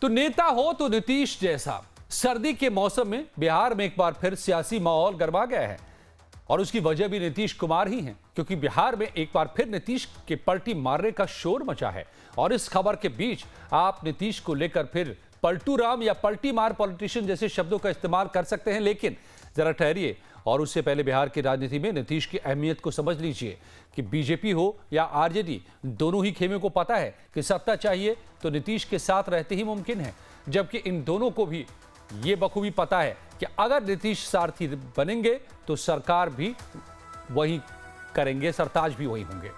तो नेता हो तो नीतीश जैसा। सर्दी के मौसम में बिहार में एक बार फिर सियासी माहौल गरमा गया है और उसकी वजह भी नीतीश कुमार ही हैं, क्योंकि बिहार में एक बार फिर नीतीश के पलटी मारने का शोर मचा है। और इस खबर के बीच आप नीतीश को लेकर फिर पलटू राम या पलटी मार पॉलिटिशियन जैसे शब्दों का इस्तेमाल कर सकते हैं, लेकिन जरा ठहरिए और उससे पहले बिहार की राजनीति में नीतीश की अहमियत को समझ लीजिए कि बीजेपी हो या आरजेडी, दोनों ही खेमे को पता है कि सत्ता चाहिए तो नीतीश के साथ रहते ही मुमकिन है, जबकि इन दोनों को भी ये बखूबी पता है कि अगर नीतीश सारथी बनेंगे तो सरकार भी वही करेंगे, सरताज भी वही होंगे।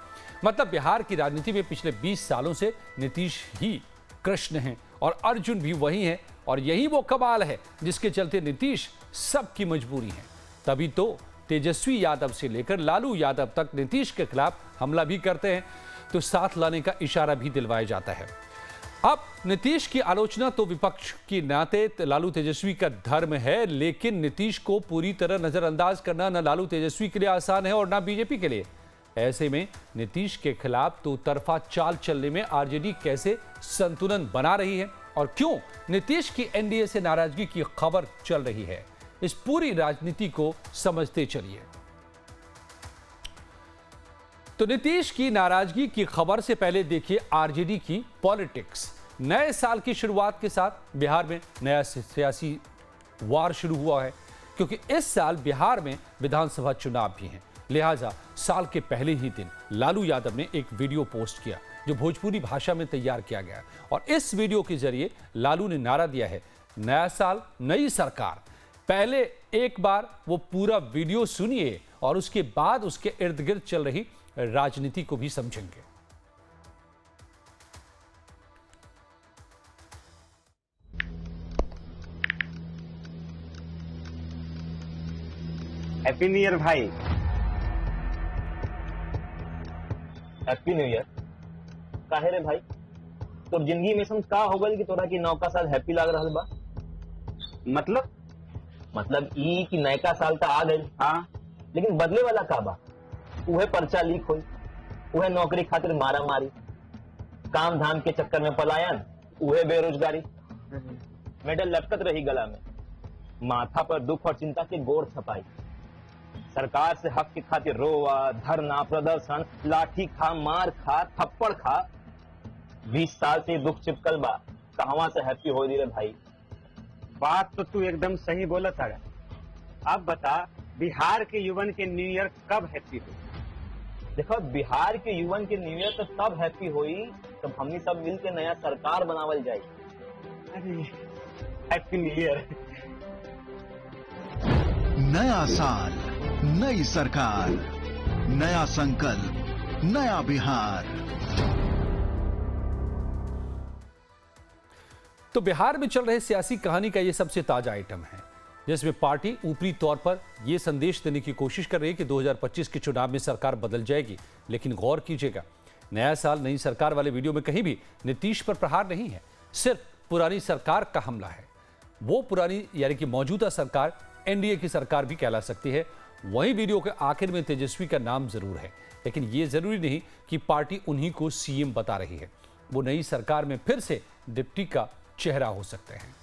मतलब बिहार की राजनीति में पिछले 20 सालों से नीतीश ही कृष्ण हैं और अर्जुन भी वही हैं, और यही वो कमाल है जिसके चलते नीतीश सबकी मजबूरी है। तभी तो तेजस्वी यादव से लेकर लालू यादव तक नीतीश के खिलाफ हमला भी करते हैं, तो साथ लाने का इशारा भी दिलवाया जाता है। अब नीतीश की आलोचना तो विपक्ष की नाते लालू तेजस्वी का धर्म है, लेकिन नीतीश को पूरी तरह नजरअंदाज करना न लालू तेजस्वी के लिए आसान है और न बीजेपी के लिए। ऐसे में नीतीश के खिलाफ तो तरफा चाल चलने में आरजेडी कैसे संतुलन बना रही है और क्यों नीतीश की एनडीए से नाराजगी की खबर चल रही है, इस पूरी राजनीति को समझते चलिए। तो नीतीश की नाराजगी की खबर से पहले देखिए आरजेडी की पॉलिटिक्स। नए साल की शुरुआत के साथ बिहार में नया सियासी वार शुरू हुआ है, क्योंकि इस साल बिहार में विधानसभा चुनाव भी हैं। लिहाजा साल के पहले ही दिन लालू यादव ने एक वीडियो पोस्ट किया जो भोजपुरी भाषा में तैयार किया गया, और इस वीडियो के जरिए लालू ने नारा दिया है, नया साल नई सरकार। पहले एक बार वो पूरा वीडियो सुनिए और उसके बाद उसके इर्द गिर्द चल रही राजनीति को भी समझेंगे। हैप्पी न्यू ईयर भाई। Happy new year. काहे रे भाई, तो जिंदगी में सम का हो गल कि तोरा की नौका साल हैप्पी लाग रहल बा? मतलब ई कि नयका साल तो आ गई, हाँ, लेकिन बदले वाला का बा? उहे पर्चा लीक होई, उहे नौकरी खातिर मारा मारी, काम धाम के चक्कर में पलायन, उहे बेरोजगारी, मेडल लटकत रही गला में, माथा पर दुख और चिंता के गोर छपाई, सरकार से हक के खातिर रोवा, धरना, प्रदर्शन, लाठी खा, मार खा, थप्पड़ खा। 20 साल से दुख चिपकल बा, कहवा से हैप्पी हो रे भाई? बात तो तू एकदम सही बोला था। अब बता, बिहार के युवन के न्यू ईयर कब हैप्पी हो? देखो, बिहार के युवन के न्यू ईयर तो तब हैप्पी हुई जब हमनी सब मिल के नया सरकार बनावल जाए। अरे हैप्पी न्यू ईयर। नया साल, नई सरकार, नया संकल्प, नया बिहार। तो बिहार में चल रहे सियासी कहानी का यह सबसे ताजा आइटम है, जिसमें पार्टी ऊपरी तौर पर यह संदेश देने की कोशिश कर रही है कि 2025 के चुनाव में सरकार बदल जाएगी। लेकिन गौर कीजिएगा, नया साल नई सरकार वाले वीडियो में कहीं भी नीतीश पर प्रहार नहीं है, सिर्फ पुरानी सरकार का हमला है। वो पुरानी यानी कि मौजूदा सरकार एनडीए की सरकार भी कहला सकती है। वहीं वीडियो के आखिर में तेजस्वी का नाम जरूर है, लेकिन यह जरूरी नहीं कि पार्टी उन्हीं को सीएम बता रही है। वो नई सरकार में फिर से डिप्टी का चेहरा हो सकते हैं,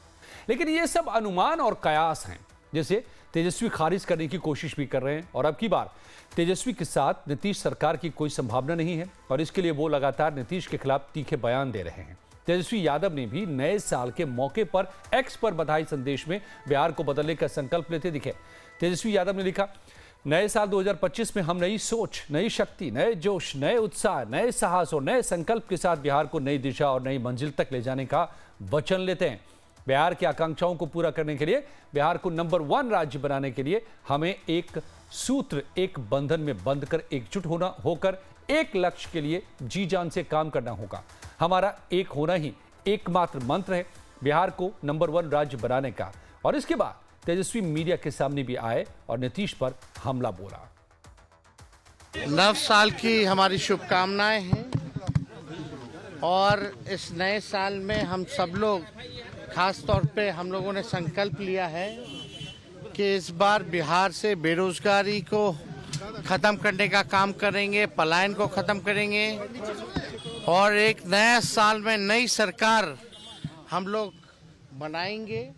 लेकिन ये सब अनुमान और कयास हैं, जैसे तेजस्वी खारिज करने की कोशिश भी कर रहे हैं। और अब की बार तेजस्वी के साथ नीतीश सरकार की कोई संभावना नहीं है, और इसके लिए वो लगातार नीतीश के खिलाफ तीखे बयान दे रहे हैं। तेजस्वी यादव ने भी नए साल के मौके पर एक्स पर बधाई संदेश में बिहार को बदलने का संकल्प लेते दिखे। तेजस्वी यादव ने लिखा, नए साल 2025 में हम नई सोच, नई शक्ति, नए जोश, नए उत्साह, नए साहस और नए संकल्प के साथ बिहार को नई दिशा और नई मंजिल तक ले जाने का वचन लेते हैं। बिहार की आकांक्षाओं को पूरा करने के लिए, बिहार को नंबर 1 राज्य बनाने के लिए हमें एक सूत्र, एक बंधन में बंध कर एकजुट होकर एक लक्ष्य के लिए जी जान से काम करना होगा। हमारा एक होना ही एकमात्र मंत्र है बिहार को नंबर 1 राज्य बनाने का। और इसके बाद तेजस्वी मीडिया के सामने भी आए और नीतीश पर हमला बोला। नव साल की हमारी शुभकामनाएं हैं, और इस नए साल में हम सब लोग, खास तौर पे हम लोगों ने संकल्प लिया है कि इस बार बिहार से बेरोजगारी को ख़त्म करने का काम करेंगे, पलायन को ख़त्म करेंगे, और एक नया साल में नई सरकार हम लोग बनाएंगे,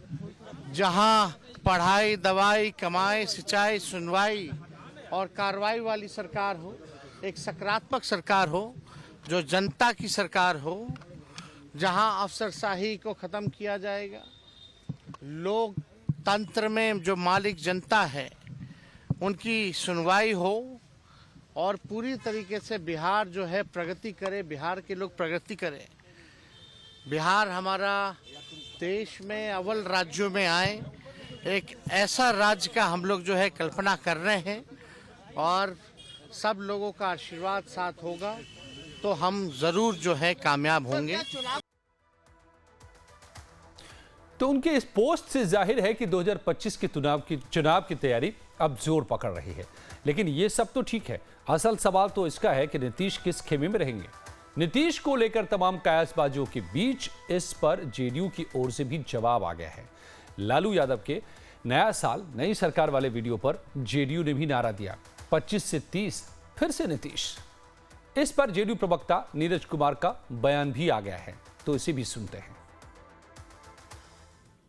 जहां पढ़ाई, दवाई, कमाई, सिंचाई, सुनवाई और कार्रवाई वाली सरकार हो, एक सकारात्मक सरकार हो, जो जनता की सरकार हो, जहां अफसरशाही को ख़त्म किया जाएगा, लोकतंत्र में जो मालिक जनता है उनकी सुनवाई हो और पूरी तरीके से बिहार जो है प्रगति करे, बिहार के लोग प्रगति करें, बिहार हमारा देश में अव्वल राज्यों में आए, एक ऐसा राज्य का हम लोग जो है कल्पना कर रहे हैं और सब लोगों का आशीर्वाद साथ होगा तो हम ज़रूर जो है कामयाब होंगे। तो उनके इस पोस्ट से जाहिर है कि 2025 के चुनाव की तैयारी अब जोर पकड़ रही है। लेकिन ये सब तो ठीक है, असल सवाल तो इसका है कि नीतीश किस खेमे में रहेंगे। नीतीश को लेकर तमाम कयासबाजियों के बीच इस पर जेडीयू की ओर से भी जवाब आ गया है। लालू यादव के नया साल नई सरकार वाले वीडियो पर जेडीयू ने भी नारा दिया, 25 से 30 फिर से नीतीश। इस पर जेडीयू प्रवक्ता नीरज कुमार का बयान भी आ गया है, तो इसे भी सुनते हैं।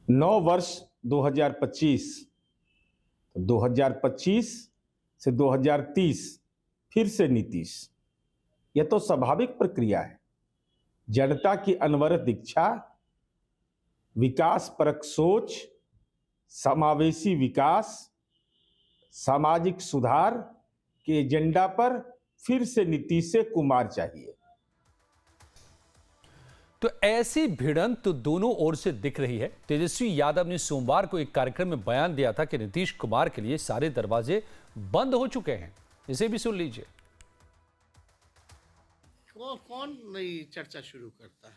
9 वर्ष 2025, 2025 से 2030 फिर से नीतीश। यह तो स्वाभाविक प्रक्रिया है। जनता की अनवरत इच्छा, विकास परक सोच, समावेशी विकास, सामाजिक सुधार के एजेंडा पर फिर से नीतीश से कुमार चाहिए। तो ऐसी भिड़ंत तो दोनों ओर से दिख रही है। तेजस्वी यादव ने सोमवार को एक कार्यक्रम में बयान दिया था कि नीतीश कुमार के लिए सारे दरवाजे बंद हो चुके हैं। इसे भी सुन लीजिए। कौन नई चर्चा शुरू करता है?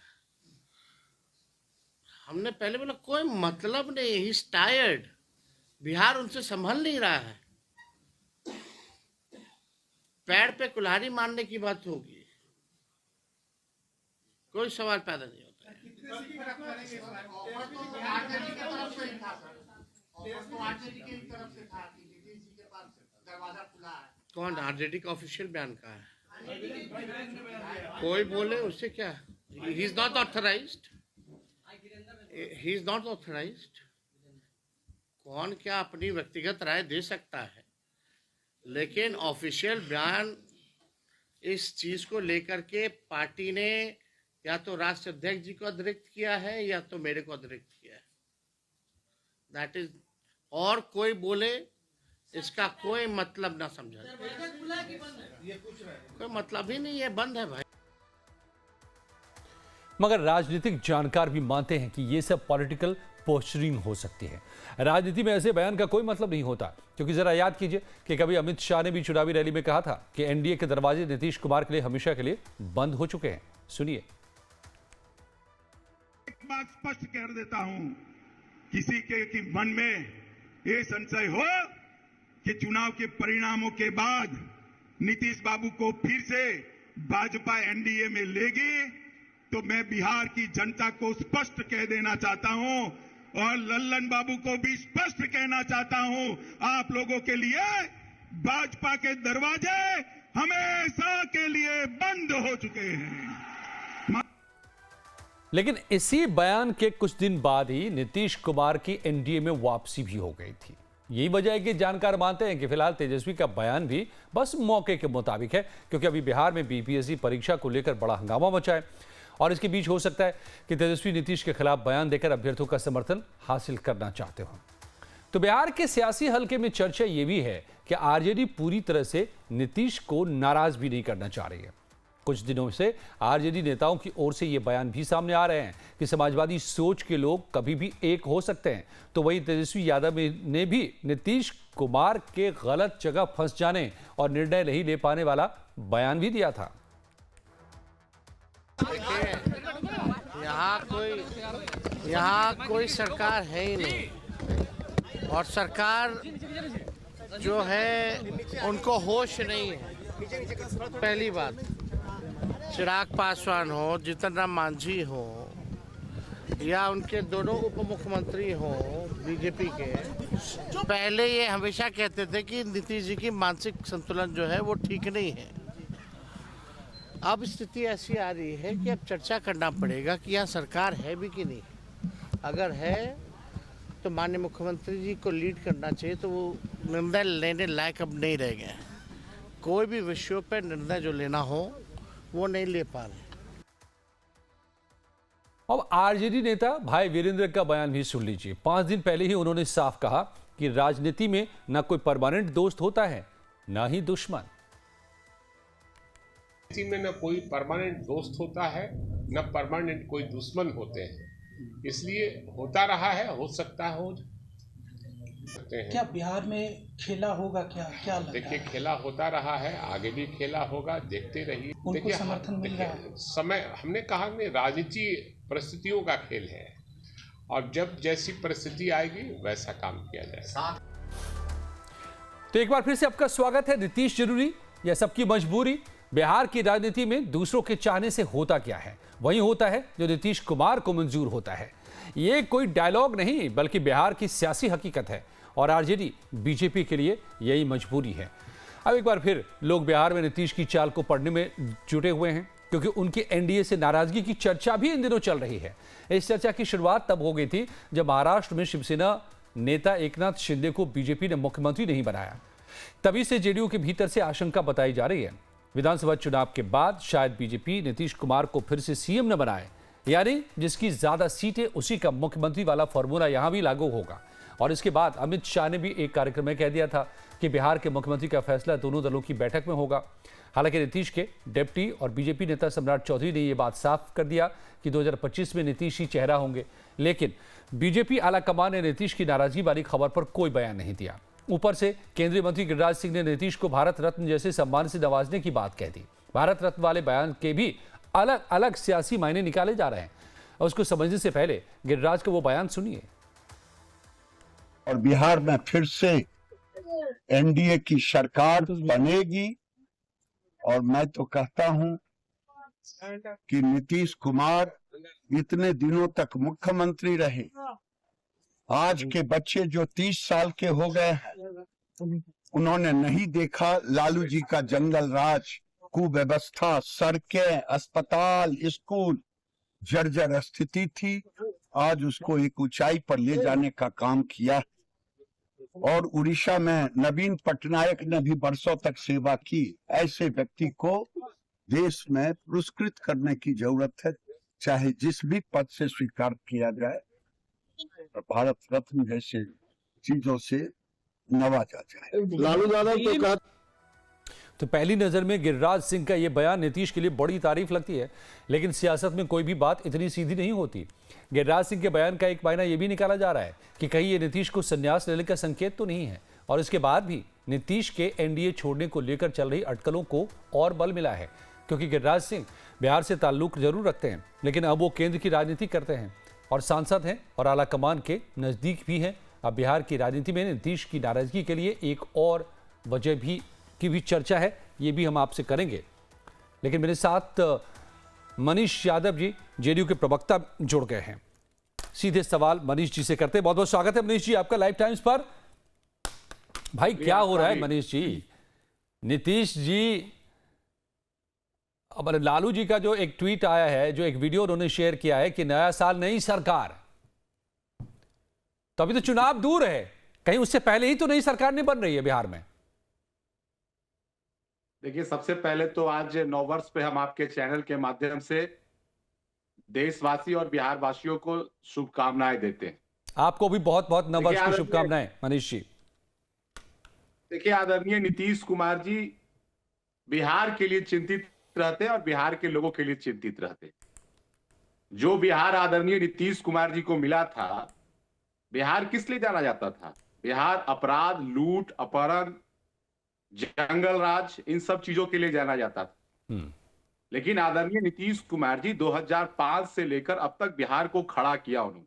हमने पहले बोला कोई मतलब नहीं, ही इज टायर्ड। बिहार उनसे संभल नहीं रहा है। पैर पे कुल्हाड़ी मारने की बात होगी, कोई सवाल पैदा नहीं होता है। कौन आरजेडी का ऑफिशियल बयान कहा है? कोई बोले उससे क्या? He is not authorised, he is not authorised. कौन क्या अपनी व्यक्तिगत राय दे सकता है, लेकिन ऑफिशियल बयान इस चीज को लेकर के पार्टी ने या तो राष्ट्रीय अध्यक्ष जी को अतिरिक्त किया है या तो मेरे को अतिरिक्त किया है। दैट इज, और कोई बोले इसका कोई मतलब ना समझा, कोई मतलब ही नहीं है, बंद है भाई। मगर राजनीतिक जानकार भी मानते हैं कि ये सब पॉलिटिकल पोस्चरिंग हो सकती है। राजनीति में ऐसे बयान का कोई मतलब नहीं होता, क्योंकि जरा याद कीजिए कि कभी अमित शाह ने भी चुनावी रैली में कहा था कि एनडीए के दरवाजे नीतीश कुमार के लिए हमेशा के लिए बंद हो चुके हैं। सुनिए। एक बात स्पष्ट कर देता हूं, किसी के मन में ये संशय हो कि चुनाव के परिणामों के बाद नीतीश बाबू को फिर से भाजपा एनडीए में लेगी, तो मैं बिहार की जनता को स्पष्ट कह देना चाहता हूं और लल्लन बाबू को भी स्पष्ट कहना चाहता हूं, आप लोगों के लिए भाजपा के दरवाजे हमेशा के लिए बंद हो चुके हैं। लेकिन इसी बयान के कुछ दिन बाद ही नीतीश कुमार की एनडीए में वापसी भी हो गई थी। यही वजह है कि जानकार मानते हैं कि फिलहाल तेजस्वी का बयान भी बस मौके के मुताबिक है, क्योंकि अभी बिहार में बीपीएससी परीक्षा को लेकर बड़ा हंगामा मचा है और इसके बीच हो सकता है कि तेजस्वी नीतीश के खिलाफ बयान देकर अभ्यर्थियों का समर्थन हासिल करना चाहते हो। तो बिहार के सियासी हलके में चर्चा यह भी है कि आरजेडी पूरी तरह से नीतीश को नाराज भी नहीं करना चाह रही है। कुछ दिनों से आरजेडी नेताओं की ओर से ये बयान भी सामने आ रहे हैं कि समाजवादी सोच के लोग कभी भी एक हो सकते हैं। तो वही तेजस्वी यादव ने भी नीतीश कुमार के गलत जगह फंस जाने और निर्णय नहीं ले पाने वाला बयान भी दिया था। यहाँ कोई सरकार है ही नहीं, और सरकार जो है उनको होश नहीं है। पहली बात, चिराग पासवान हो, जीतन राम मांझी हो, या उनके दोनों उप मुख्यमंत्री हो बीजेपी के, पहले ये हमेशा कहते थे कि नीतीश जी की मानसिक संतुलन जो है वो ठीक नहीं है। अब स्थिति ऐसी आ रही है कि अब चर्चा करना पड़ेगा कि यहाँ सरकार है भी कि नहीं। अगर है तो माननीय मुख्यमंत्री जी को लीड करना चाहिए, तो वो निर्णय लेने लायक अब नहीं रह गए। कोई भी विषयों पर निर्णय जो लेना हो वो नहीं ले पा रहे। अब आरजेडी नेता भाई वीरेंद्र का बयान भी सुन लीजिए। 5 दिन पहले ही उन्होंने साफ कहा कि राजनीति में न कोई परमानेंट दोस्त होता है, न ही दुश्मन। राजनीति में न कोई परमानेंट दोस्त होता है, न परमानेंट कोई दुश्मन होते हैं। इसलिए होता रहा है, हो सकता है, हो सकते हैं। क्या बिहार में खेला होगा? क्या लगता देखिए, है? खेला होता रहा है, आगे भी खेला होगा, देखते रहिए। उनको समर्थन मिल रहा है। समय हमने कहा कि राजनीति परिस्थितियों का खेल है, और जब जैसी परिस्थिति आएगी वैसा काम किया जाएगा। तो एक बार फिर से आपका स्वागत है। नीतीश जरूरी या सबकी मजबूरी? बिहार की राजनीति में दूसरों के चाहने से होता क्या है? वही होता है जो नीतीश कुमार को मंजूर होता है। ये कोई डायलॉग नहीं, बल्कि बिहार की सियासी हकीकत है, और आरजेडी बीजेपी के लिए यही मजबूरी है। अब एक बार फिर लोग बिहार में नीतीश की चाल को पढ़ने में जुटे हुए हैं, क्योंकि उनकी एनडीए से नाराजगी की चर्चा भी इन दिनों चल रही है। इस चर्चा की शुरुआत तब हो गई थी जब महाराष्ट्र में शिवसेना नेता एकनाथ शिंदे को बीजेपी ने मुख्यमंत्री नहीं बनाया। तभी से जेडीयू के भीतर से आशंका बताई जा रही है, विधानसभा चुनाव के बाद शायद बीजेपी नीतीश कुमार को फिर से सीएम न बनाए, यानी जिसकी ज्यादा सीटें उसी का मुख्यमंत्री वाला फॉर्मूला यहां भी लागू होगा। और इसके बाद अमित शाह ने भी एक कार्यक्रम में कह दिया था कि बिहार के मुख्यमंत्री का फैसला दोनों दलों की बैठक में होगा। हालांकि नीतीश के डिप्टी और बीजेपी नेता सम्राट चौधरी ने यह बात साफ कर दिया कि 2025 में नीतीश ही चेहरा होंगे, लेकिन बीजेपी आलाकमान ने नीतीश की नाराजगी वाली खबर पर कोई बयान नहीं दिया। ऊपर से केंद्रीय मंत्री गिरिराज सिंह ने नीतीश को भारत रत्न जैसे सम्मान से नवाजने की बात कह दी। भारत रत्न वाले बयान के भी अलग अलग सियासी मायने निकाले जा रहे हैं, और उसको समझने से पहले गिरिराज का वो बयान सुनिए। और बिहार में फिर से एनडीए की सरकार बनेगी, और मैं तो कहता हूं कि नीतीश कुमार इतने दिनों तक मुख्यमंत्री रहे। आज के बच्चे जो 30 साल के हो गए हैं, उन्होंने नहीं देखा लालू जी का जंगल राज, कुव्यवस्था, सड़कें, अस्पताल, स्कूल जर्जर स्थिति थी। आज उसको एक ऊंचाई पर ले जाने का काम किया। और उड़ीसा में नवीन पटनायक ने भी वर्षों तक सेवा की। ऐसे व्यक्ति को देश में पुरस्कृत करने की जरूरत है, चाहे जिस भी पद से स्वीकार किया जाए, और भारत रत्न जैसे चीजों से नवाजा जाए। लालू यादव तो कहा। तो पहली नजर में गिरिराज सिंह का यह बयान नीतीश के लिए बड़ी तारीफ लगती है, लेकिन सियासत में कोई भी बात इतनी सीधी नहीं होती। गिरिराज सिंह के बयान का एक मायना यह भी निकाला जा रहा है कि कहीं ये नीतीश को संन्यास लेने का संकेत तो नहीं है, और इसके बाद भी नीतीश के एनडीए छोड़ने को लेकर चल रही अटकलों को और बल मिला है, क्योंकि गिरिराज सिंह बिहार से ताल्लुक जरूर रखते हैं, लेकिन अब वो केंद्र की राजनीति करते हैं और सांसद हैं और आलाकमान के नजदीक भी हैं। अब बिहार की राजनीति में नीतीश की नाराजगी के लिए एक और वजह भी की भी चर्चा है, ये भी हम आपसे करेंगे। लेकिन मेरे साथ मनीष यादव जी, जेडीयू के प्रवक्ता, जुड़ गए हैं। सीधे सवाल मनीष जी से करते हैं। बहुत बहुत स्वागत है मनीष जी आपका लाइव टाइम्स पर। भाई क्या हो रहा है मनीष जी? नीतीश जी, अब लालू जी का जो एक ट्वीट आया है, जो एक वीडियो उन्होंने शेयर किया है कि नया साल नई सरकार, तो अभी तो चुनाव दूर है, कहीं उससे पहले ही तो नई सरकार नहीं बन रही है बिहार में। देखिए, सबसे पहले तो आज नववर्ष पे हम आपके चैनल के माध्यम से देशवासी और बिहार वासियों को शुभकामनाएं देते हैं। आपको भी बहुत बहुत नववर्ष की शुभकामनाएं मनीष जी। देखिए, आदरणीय नीतीश कुमार जी बिहार के लिए चिंतित रहते हैं और बिहार के लोगों के लिए चिंतित रहते हैं। जो बिहार आदरणीय नीतीश कुमार जी को मिला था, बिहार किस लिए जाना जाता था? बिहार अपराध, लूट, अपहरण, जंगल राज, इन सब चीजों के लिए जाना जाता था। लेकिन आदरणीय नीतीश कुमार जी 2005 से लेकर अब तक बिहार को खड़ा किया उन्होंने।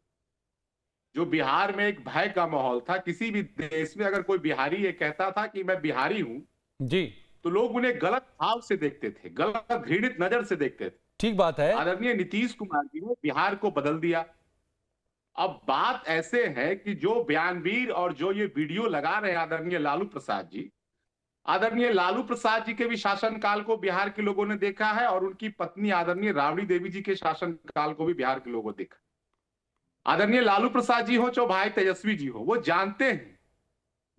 जो बिहार में एक भय का माहौल था, किसी भी देश में अगर कोई बिहारी ये कहता था कि मैं बिहारी हूं जी, तो लोग उन्हें गलत भाव से देखते थे, गलत घृणित नजर से देखते थे। ठीक बात है। आदरणीय नीतीश कुमार जी ने बिहार को बदल दिया। अब बात ऐसे है कि जो बयानवीर और जो ये वीडियो लगा रहे हैं आदरणीय लालू प्रसाद जी, आदरणीय लालू प्रसाद जी के भी शासनकाल को बिहार के लोगों ने देखा है और उनकी पत्नी आदरणीय राबड़ी देवी जी के शासनकाल को भी बिहार के लोगों ने देखा। आदरणीय लालू प्रसाद जी हो चाहे भाई तेजस्वी जी हो, वो जानते हैं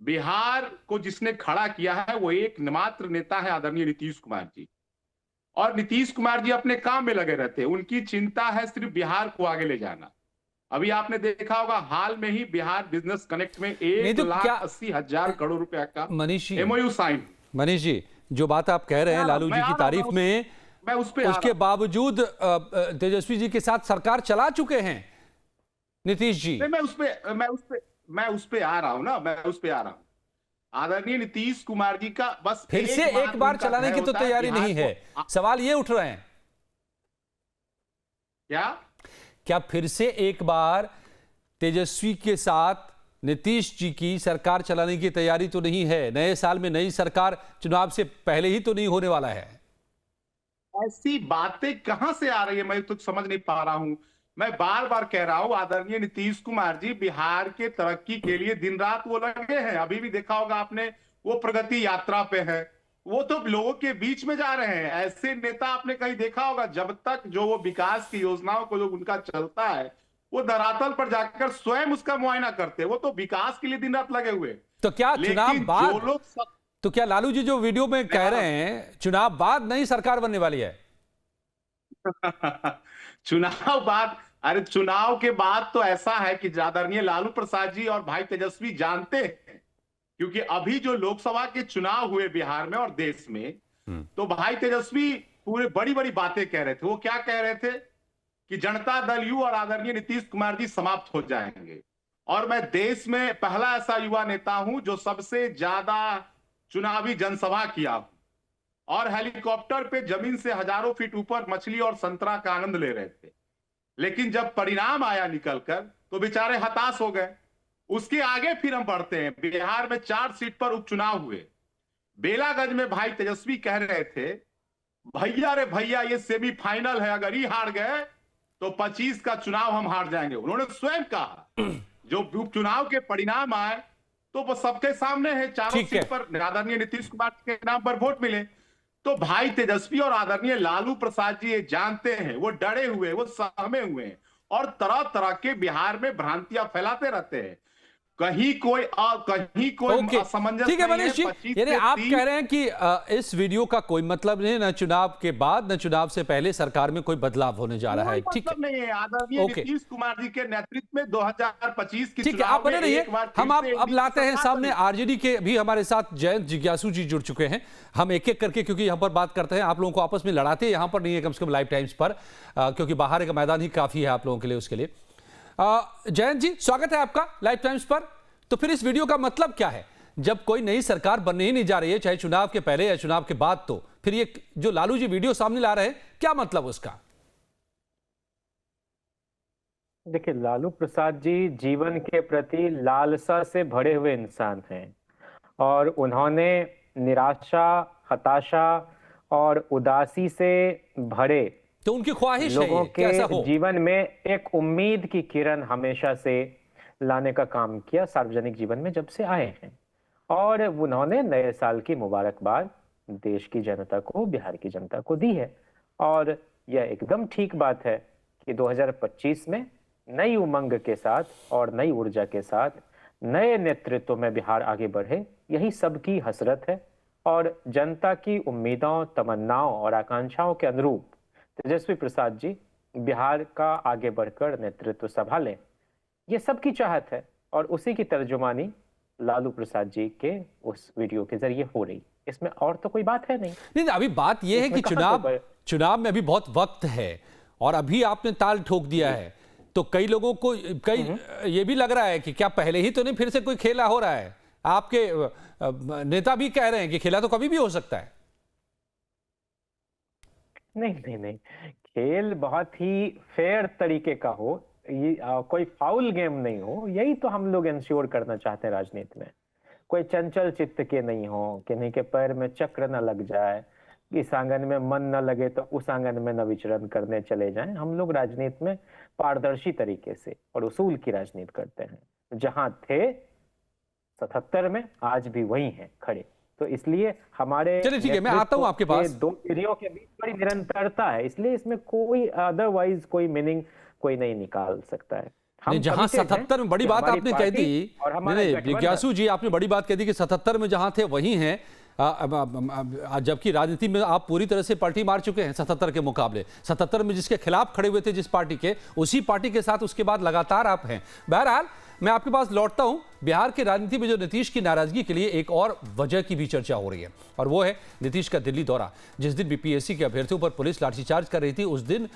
बिहार को जिसने खड़ा किया है वो एकमात्र नेता है आदरणीय नीतीश कुमार जी। और नीतीश कुमार जी अपने काम में लगे रहते हैं, उनकी चिंता है सिर्फ बिहार को आगे ले जाना। अभी आपने देखा होगा हाल में ही बिहार बिजनेस कनेक्ट में 1,80,000 करोड़ रुपए का MOU साइन। मनीष जी, जो बात आप कह रहे हैं लालू जी की तारीफ में, मैं उस पे उसके बावजूद तेजस्वी जी के साथ सरकार चला चुके हैं नीतीश जी। मैं उस पे आ रहा हूं ना, मैं उस पे आ रहा हूं। आदरणीय नीतीश कुमार जी का बस फिर से एक बार चलाने की तो तैयारी नहीं है। सवाल ये उठ रहे हैं क्या फिर से एक बार तेजस्वी के साथ नीतीश जी की सरकार चलाने की तैयारी तो नहीं है? नए साल में नई सरकार चुनाव से पहले ही तो नहीं होने वाला है। ऐसी बातें कहां से आ रही है, मैं तो समझ नहीं पा रहा हूं। मैं बार बार कह रहा हूं आदरणीय नीतीश कुमार जी बिहार के तरक्की के लिए दिन रात वो लगे हैं। अभी भी देखा होगा आपने, वो प्रगति यात्रा पे है, वो तो लोगों के बीच में जा रहे हैं। ऐसे नेता आपने कहीं देखा होगा जब तक जो वो विकास की योजनाओं को जो उनका चलता है वो धरातल पर जाकर स्वयं उसका मुआयना करते हैं। वो तो विकास के लिए दिन रात लगे हुए। तो क्या चुनाव बाद तो क्या लालू जी जो वीडियो में कह रहे हैं चुनाव बाद नई सरकार बनने वाली है? चुनाव बाद, अरे चुनाव के बाद तो ऐसा है कि आदरणीय लालू प्रसाद जी और भाई तेजस्वी जानते हैं, क्योंकि अभी जो लोकसभा के चुनाव हुए बिहार में और देश में, तो भाई तेजस्वी पूरे बड़ी बड़ी बातें कह रहे थे। वो क्या कह रहे थे कि जनता दल यू और आदरणीय नीतीश कुमार जी समाप्त हो जाएंगे। और मैं देश में पहला ऐसा युवा नेता हूं जो सबसे ज्यादा चुनावी जनसभा किया हूं और हेलीकॉप्टर पे जमीन से हजारों फीट ऊपर मछली और संतरा का आनंद ले रहे थे। लेकिन जब परिणाम आया निकलकर तो बेचारे हताश हो गए। उसके आगे फिर हम बढ़ते हैं। बिहार में 4 सीट पर उपचुनाव हुए। बेलागंज में भाई तेजस्वी कह रहे थे भैया रे भैया ये सेमीफाइनल है, अगर ये हार गए तो 25 का चुनाव हम हार जाएंगे। उन्होंने स्वयं कहा। जो उपचुनाव के परिणाम आए तो वो सबके सामने है, चारों सीट पर आदरणीय नीतीश कुमार के नाम पर वोट मिले। तो भाई तेजस्वी और आदरणीय लालू प्रसाद जी ये जानते हैं, वो डरे हुए, वो सहमे हुए हैं और तरह तरह के बिहार में भ्रांतियां फैलाते रहते हैं। कहीं कोई असमंजस। ठीक है मनीष जी, यानी आप कह रहे हैं कि इस वीडियो का कोई मतलब नहीं, न चुनाव के बाद न चुनाव से पहले सरकार में कोई बदलाव होने जा रहा है। ठीक है, नहीं है। आदरणीय नीतीश कुमार जी के नेतृत्व में 2025 की ठीक है, आप बने रहिए। हम अब लाते हैं सामने आरजेडी के भी हमारे साथ जयंत जिज्ञासु जी जुड़ चुके हैं। हम एक एक करके, क्योंकि यहाँ पर बात करते हैं, आप लोगों को आपस में लड़ाते यहाँ पर नहीं है, कम से कम लाइव टाइम्स पर, क्योंकि बाहर का मैदान ही काफी है आप लोगों के लिए। उसके लिए जयंत जी स्वागत है आपका लाइव टाइम्स पर। तो फिर इस वीडियो का मतलब क्या है? जब कोई नई सरकार बनने ही नहीं जा रही है, चाहे चुनाव के पहले या चुनाव के बाद, तो फिर ये जो लालू जी वीडियो सामने ला रहे हैं, क्या मतलब उसका? देखिए, लालू प्रसाद जी जीवन के प्रति लालसा से भरे हुए इंसान हैं और उन्होंने निराशा, हताशा और उदासी से भरे तो उनकी ख्वाहिश लोगों है के जीवन में एक उम्मीद की किरण हमेशा से लाने का काम किया सार्वजनिक जीवन में जब से आए हैं। और उन्होंने नए साल की मुबारकबाद देश की जनता को, बिहार की जनता को दी है। और यह एकदम ठीक बात है कि 2025 में नई उमंग के साथ और नई ऊर्जा के साथ नए नेतृत्व में बिहार आगे बढ़े, यही सबकी हसरत है। और जनता की उम्मीदों, तमन्नाओं और आकांक्षाओं के अनुरूप तेजस्वी प्रसाद जी बिहार का आगे बढ़कर नेतृत्व संभालें, ये सबकी चाहत है। और उसी की तर्जुमानी लालू प्रसाद जी के उस वीडियो के जरिए हो रही। इसमें और तो कोई बात है नहीं। अभी बात यह है कि चुनाव में अभी बहुत वक्त है और अभी आपने ताल ठोक दिया है, तो कई लोगों को ये भी लग रहा है कि क्या पहले ही तो नहीं फिर से कोई खेला हो रहा है? आपके नेता भी कह रहे हैं कि खेला तो कभी भी हो सकता है। नहीं, खेल बहुत ही फेयर तरीके का हो, ये कोई फाउल गेम नहीं हो, यही तो हम लोग इंश्योर करना चाहते हैं राजनीति में। कोई चंचल चित्त के नहीं हो, किन्हीं के पैर में चक्र न लग जाए, इस आंगन में मन न लगे तो उस आंगन में न विचरण करने चले जाएं। हम लोग राजनीति में पारदर्शी तरीके से और उसूल की राजनीति करते हैं। जहां थे 77 में, आज भी वही हैं खड़े। तो इसलिए हमारे चलिए ठीक है, मैं आता हूं आपके पास। दो पीढ़ियों के बीच बड़ी निरंतरता है, इसलिए इसमें कोई अदरवाइज कोई मीनिंग कोई नहीं निकाल सकता है। नहीं, जहां 77 में बड़ी बात आपने कह दी, जिज्ञासु जी आपने बड़ी बात कह दी कि 77 में जहां थे वही हैं, जबकि राजनीति में आप पूरी तरह से पलटी मार चुके हैं 77 के मुकाबले। 77 में जिसके खिलाफ खड़े हुए थे जिस पार्टी के, उसी पार्टी के साथ उसके बाद लगातार आप हैं। बहरहाल मैं आपके पास लौटता हूं। बिहार की राजनीति में जो नीतीश की नाराजगी के लिए एक और वजह की भी चर्चा हो रही है, और वो है नीतीश का दिल्ली दौरा। जिस दिन बीपीएससी के अभ्यर्थियों पर पुलिस लाठीचार्ज कर रही थी, उस दिन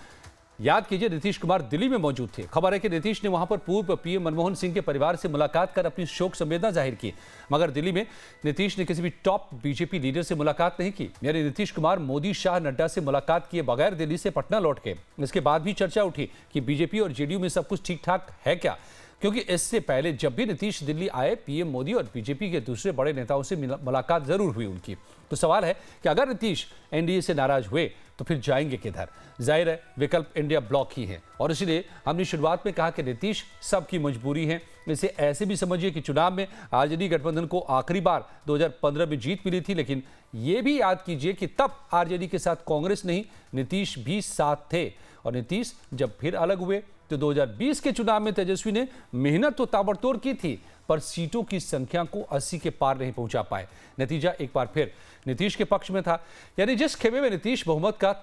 याद कीजिए नीतीश कुमार दिल्ली में मौजूद थे। खबर है कि नीतीश ने वहां पर पूर्व पीएम मनमोहन सिंह के परिवार से मुलाकात कर अपनी शोक संवेदना जाहिर की, मगर दिल्ली में नीतीश ने किसी भी टॉप बीजेपी लीडर से मुलाकात नहीं की। यानी नीतीश कुमार मोदी, शाह, नड्डा से मुलाकात किए बगैर दिल्ली से पटना लौट गए। इसके बाद भी चर्चा उठी कि बीजेपी और जेडीयू में सब कुछ ठीक ठाक है क्या, क्योंकि इससे पहले जब भी नीतीश दिल्ली आए, पीएम मोदी और बीजेपी के दूसरे बड़े नेताओं से मुलाकात जरूर हुई उनकी। तो सवाल है कि अगर नीतीश एनडीए से नाराज हुए तो फिर जाएंगे किधर? जाहिर है विकल्प इंडिया ब्लॉक ही है, और इसलिए हमने शुरुआत में कहा कि नीतीश सबकी मजबूरी है। इसे ऐसे भी समझिए कि चुनाव में आरजेडी गठबंधन को आखिरी बार 2015 में जीत मिली थी, लेकिन ये भी याद कीजिए कि तब आरजेडी के साथ कांग्रेस नहीं, नीतीश भी साथ थे। और नीतीश जब फिर अलग हुए तो 2020 के चुनाव में तेजस्वी ने मेहनत तो ताबड़तोड़ की थी, पर सीटों की संख्या को 80 के पार नहीं पहुंचा पाए। नतीजा एक बार फिर नीतीश के पक्ष में था। यानी जिस खेमे में नीतीश बहुमत का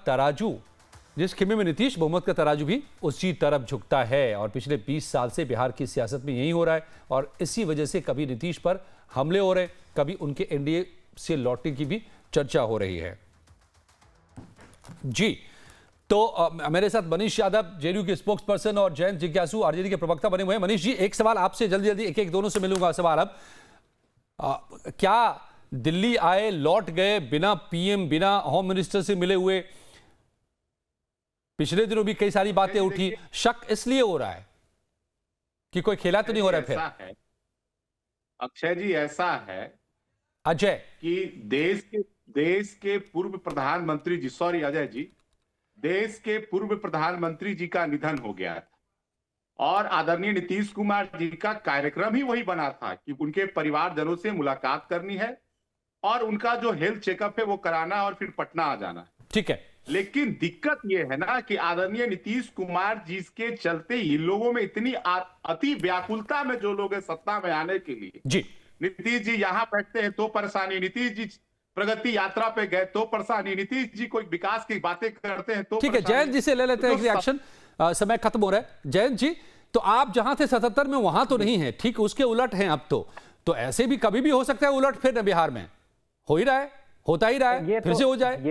तराजू भी उसी तरफ झुकता है, और पिछले 20 साल से बिहार की सियासत में यही हो रहा है। और इसी वजह से कभी नीतीश पर हमले हो रहे, कभी उनके एनडीए से लौटने की भी चर्चा हो रही है। जी, तो मेरे साथ मनीष यादव, जेडीयू के स्पोक्स पर्सन, और जयंत जिज्ञासु आरजेडी के प्रवक्ता बने हुए हैं। मनीष जी, एक सवाल आपसे जल्दी जल्दी एक दोनों से मिलूंगा सवाल। अब क्या दिल्ली आए, लौट गए, बिना पीएम, बिना होम मिनिस्टर से मिले हुए? पिछले दिनों भी कई सारी बातें उठी, शक इसलिए हो रहा है कि कोई खेला तो नहीं हो रहा है फिर? अक्षय जी, ऐसा है अजय कि देश के पूर्व प्रधानमंत्री जी, सॉरी अजय जी, देश के पूर्व प्रधानमंत्री जी का निधन हो गया था, और आदरणीय नीतीश कुमार जी का कार्यक्रम ही वही बना था कि उनके परिवारजनों से मुलाकात करनी है और उनका जो हेल्थ चेकअप है वो कराना और फिर पटना आ जाना है। ठीक है, लेकिन दिक्कत ये है ना कि आदरणीय नीतीश कुमार जी के चलते इन लोगों में इतनी अति व्याकुलता में जो लोग हैं सत्ता में आने के लिए, जी नीतीश जी यहाँ बैठते हैं तो परेशानी, नीतीश जी प्रगति यात्रा पे गए तो परेशानी, नीतीश जी कोई विकास की बातें करते हैं तो। ठीक है, जयंत जी से ले लेते हैं एक रिएक्शन, समय खत्म हो रहा है। जयंत जी, तो आप जहां थे 77 में वहां तो नहीं है, ठीक उसके उलट हैं अब तो ऐसे भी कभी भी हो सकता है उलट फिर बिहार में हो ही रहा है, होता ही रहा है, फिर से हो जाए।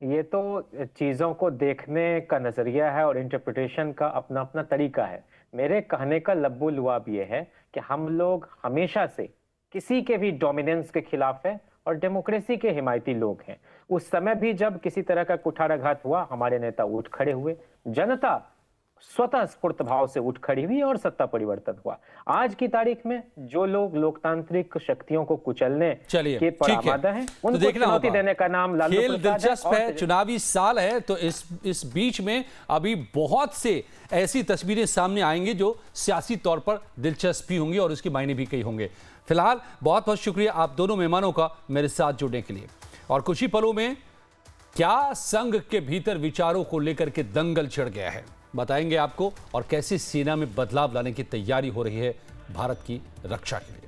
ये तो चीजों को देखने का नजरिया है और इंटरप्रिटेशन का अपना अपना तरीका है। मेरे कहने का लब्बो लुआब ये है कि हम लोग हमेशा से किसी के भी डोमिनेंस के खिलाफ है और डेमोक्रेसी के हिमायती लोग हैं। उस समय भी जब किसी तरह का कुठाराघात हुआ, हमारे नेता उठ खड़े हुए, जनता स्वतः स्फूर्त भाव से उठ खड़ी हुई और सत्ता परिवर्तन हुआ। आज की तारीख में जो लोग लोकतांत्रिक शक्तियों को कुचलने के परामादा हैं, उनको चुनौती देने का नाम लालू खेल दिलचस्प है, चुनावी साल है, तो इस बीच में अभी बहुत से ऐसी तस्वीरें सामने आएंगी जो सियासी तौर पर दिलचस्पी होंगी और उसके मायने भी कई होंगे। फिलहाल बहुत बहुत शुक्रिया आप दोनों मेहमानों का मेरे साथ जुड़ने के लिए। और कुछ ही पलों में क्या संघ के भीतर विचारों को लेकर के दंगल छिड़ गया है बताएंगे आपको, और कैसे सेना में बदलाव लाने की तैयारी हो रही है भारत की रक्षा के लिए।